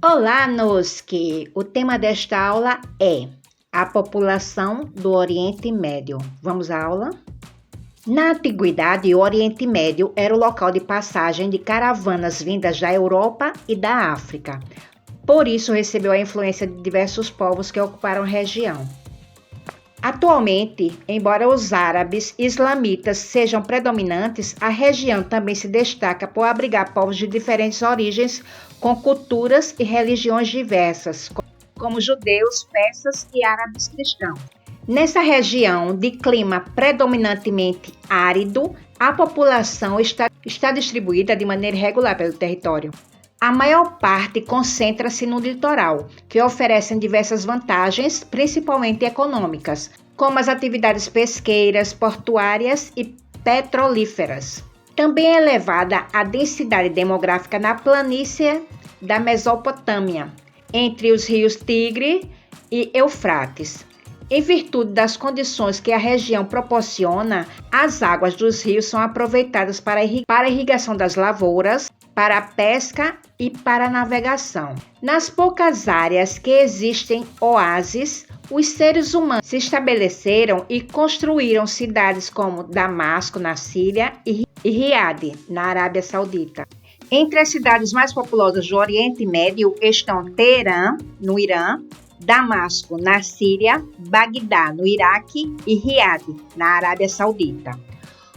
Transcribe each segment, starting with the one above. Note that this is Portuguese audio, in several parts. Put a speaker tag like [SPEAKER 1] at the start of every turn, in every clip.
[SPEAKER 1] Olá, Noski! O tema desta aula é a população do Oriente Médio. Vamos à aula? Na antiguidade, o Oriente Médio era o local de passagem de caravanas vindas da Europa e da África. Por isso, recebeu a influência de diversos povos que ocuparam a região. Atualmente, embora os árabes e islamitas sejam predominantes, a região também se destaca por abrigar povos de diferentes origens, com culturas e religiões diversas, como judeus, persas e árabes cristãos. Nessa região de clima predominantemente árido, a população está distribuída de maneira irregular pelo território. A maior parte concentra-se no litoral, que oferece diversas vantagens, principalmente econômicas, como as atividades pesqueiras, portuárias e petrolíferas. Também é elevada a densidade demográfica na planície da Mesopotâmia, entre os rios Tigre e Eufrates. Em virtude das condições que a região proporciona, as águas dos rios são aproveitadas para a irrigação das lavouras, para a pesca e para a navegação. Nas poucas áreas que existem oásis, os seres humanos se estabeleceram e construíram cidades como Damasco, na Síria, e Riad, na Arábia Saudita. Entre as cidades mais populosas do Oriente Médio estão Teherã, no Irã, Damasco, na Síria, Bagdá, no Iraque e Riad, na Arábia Saudita.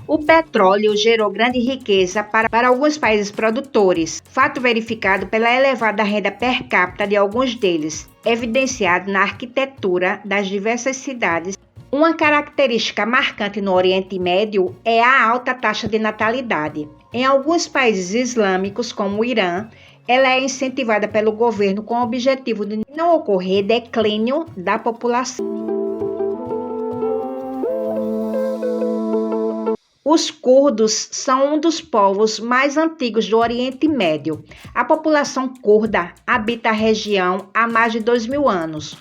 [SPEAKER 1] O petróleo gerou grande riqueza para alguns países produtores, fato verificado pela elevada renda per capita de alguns deles, evidenciado na arquitetura das diversas cidades. Uma característica marcante no Oriente Médio é a alta taxa de natalidade. Em alguns países islâmicos, como o Irã, ela é incentivada pelo governo com o objetivo de não ocorrer declínio da população. Os curdos são um dos povos mais antigos do Oriente Médio. A população curda habita a região há mais de 2.000 anos.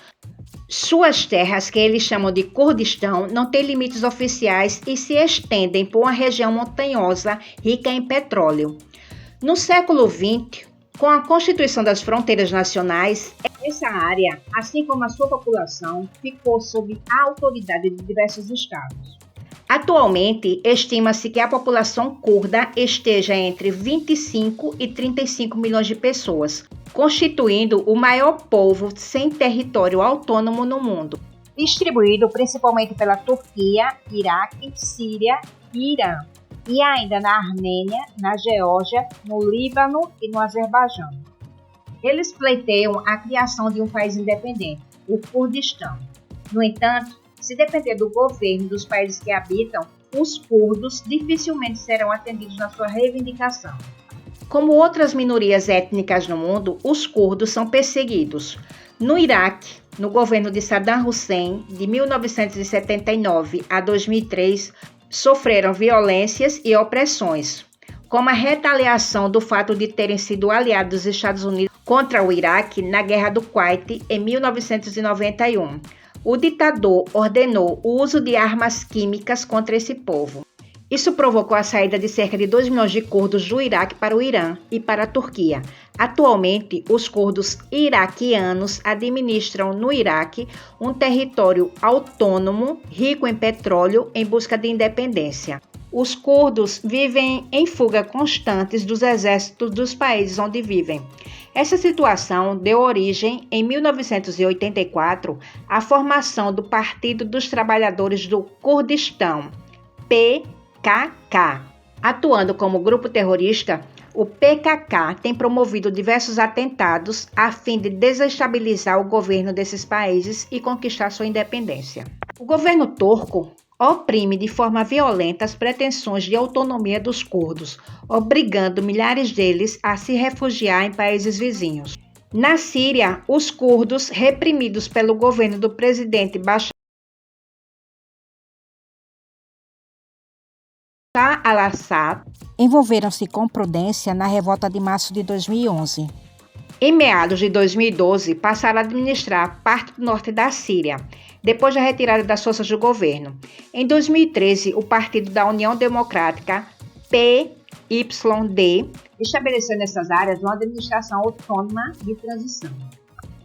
[SPEAKER 1] Suas terras, que eles chamam de Kurdistão, não têm limites oficiais e se estendem por uma região montanhosa rica em petróleo. No século XX, com a constituição das fronteiras nacionais, essa área, assim como a sua população, ficou sob a autoridade de diversos estados. Atualmente, estima-se que a população curda esteja entre 25 e 35 milhões de pessoas, constituindo o maior povo sem território autônomo no mundo, distribuído principalmente pela Turquia, Iraque, Síria e Irã, e ainda na Armênia, na Geórgia, no Líbano e no Azerbaijão. Eles pleiteiam a criação de um país independente, o Kurdistão. No entanto, se depender do governo dos países que habitam, os curdos dificilmente serão atendidos na sua reivindicação. Como outras minorias étnicas no mundo, os curdos são perseguidos. No Iraque, no governo de Saddam Hussein, de 1979 a 2003, sofreram violências e opressões, como a retaliação do fato de terem sido aliados dos Estados Unidos contra o Iraque na Guerra do Kuwait em 1991. O ditador ordenou o uso de armas químicas contra esse povo. Isso provocou a saída de cerca de 2 milhões de curdos do Iraque para o Irã e para a Turquia. Atualmente, os curdos iraquianos administram no Iraque um território autônomo, rico em petróleo, em busca de independência. Os curdos vivem em fuga constantes dos exércitos dos países onde vivem. Essa situação deu origem, em 1984, à formação do Partido dos Trabalhadores do Kurdistão, PKK. Atuando como grupo terrorista, o PKK tem promovido diversos atentados a fim de desestabilizar o governo desses países e conquistar sua independência. O governo turco oprime de forma violenta as pretensões de autonomia dos curdos, obrigando milhares deles a se refugiar em países vizinhos. Na Síria, os curdos, reprimidos pelo governo do presidente Bashar al-Assad, envolveram-se com prudência na revolta de março de 2011. Em meados de 2012, passaram a administrar parte do norte da Síria, depois da retirada das forças do governo. Em 2013, o Partido da União Democrática, YD, estabeleceu nessas áreas uma administração autônoma de transição.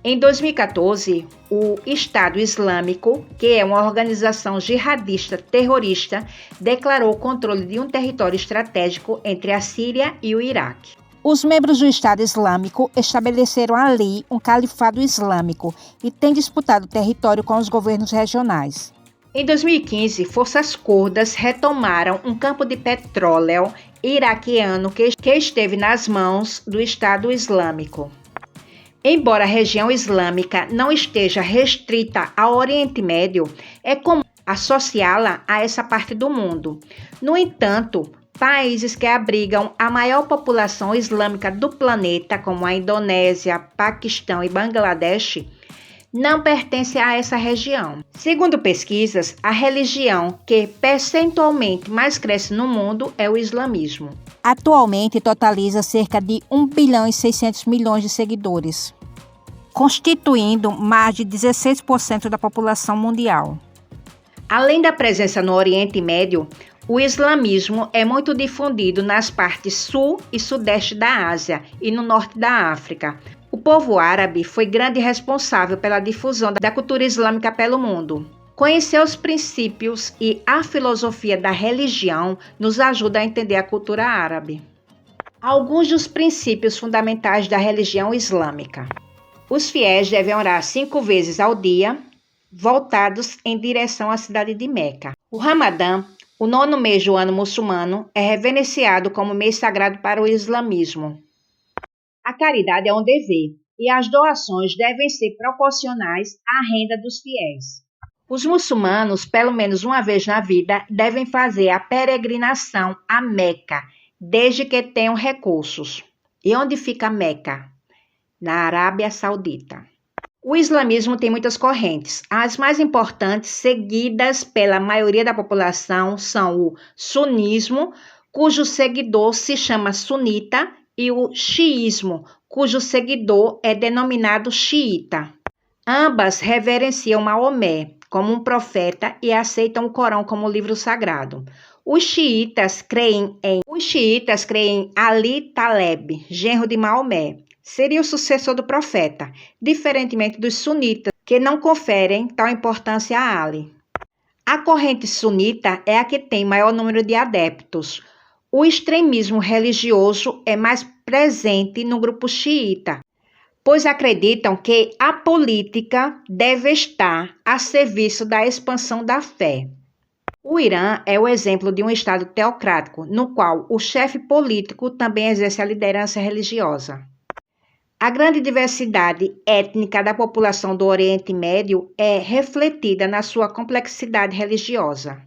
[SPEAKER 1] Em 2014, o Estado Islâmico, que é uma organização jihadista terrorista, declarou o controle de um território estratégico entre a Síria e o Iraque. Os membros do Estado Islâmico estabeleceram ali um califado islâmico e têm disputado território com os governos regionais. Em 2015, forças curdas retomaram um campo de petróleo iraquiano que esteve nas mãos do Estado Islâmico. Embora a região islâmica não esteja restrita ao Oriente Médio, é comum associá-la a essa parte do mundo. No entanto, países que abrigam a maior população islâmica do planeta, como a Indonésia, Paquistão e Bangladesh, não pertencem a essa região. Segundo pesquisas, a religião que percentualmente mais cresce no mundo é o islamismo. Atualmente totaliza cerca de 1 bilhão e 600 milhões de seguidores, constituindo mais de 16% da população mundial. Além da presença no Oriente Médio, o islamismo é muito difundido nas partes sul e sudeste da Ásia e no norte da África. O povo árabe foi grande responsável pela difusão da cultura islâmica pelo mundo. Conhecer os princípios e a filosofia da religião nos ajuda a entender a cultura árabe. Alguns dos princípios fundamentais da religião islâmica. Os fiéis devem orar 5 vezes ao dia, voltados em direção à cidade de Meca. O Ramadã, o 9º mês do ano muçulmano, é reverenciado como mês sagrado para o islamismo. A caridade é um dever e as doações devem ser proporcionais à renda dos fiéis. Os muçulmanos, pelo menos uma vez na vida, devem fazer a peregrinação a Meca, desde que tenham recursos. E onde fica Meca? Na Arábia Saudita. O islamismo tem muitas correntes. As mais importantes, seguidas pela maioria da população, são o sunismo, cujo seguidor se chama sunita, e o xiismo, cujo seguidor é denominado xiita. Ambas reverenciam Maomé como um profeta e aceitam o Corão como livro sagrado. Os xiitas creem em Ali Taleb, genro de Maomé. Seria o sucessor do profeta, diferentemente dos sunitas, que não conferem tal importância a Ali. A corrente sunita é a que tem maior número de adeptos. O extremismo religioso é mais presente no grupo xiita, pois acreditam que a política deve estar a serviço da expansão da fé. O Irã é o exemplo de um estado teocrático, no qual o chefe político também exerce a liderança religiosa. A grande diversidade étnica da população do Oriente Médio é refletida na sua complexidade religiosa,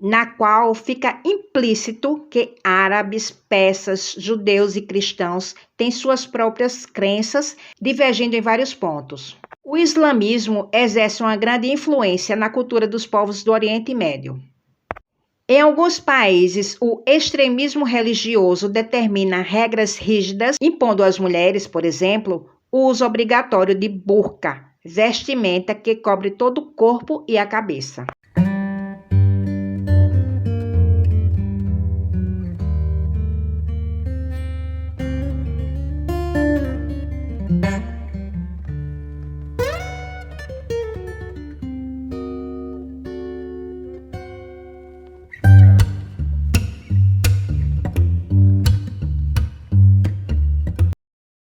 [SPEAKER 1] na qual fica implícito que árabes, persas, judeus e cristãos têm suas próprias crenças, divergindo em vários pontos. O islamismo exerce uma grande influência na cultura dos povos do Oriente Médio. Em alguns países, o extremismo religioso determina regras rígidas, impondo às mulheres, por exemplo, o uso obrigatório de burca, vestimenta que cobre todo o corpo e a cabeça.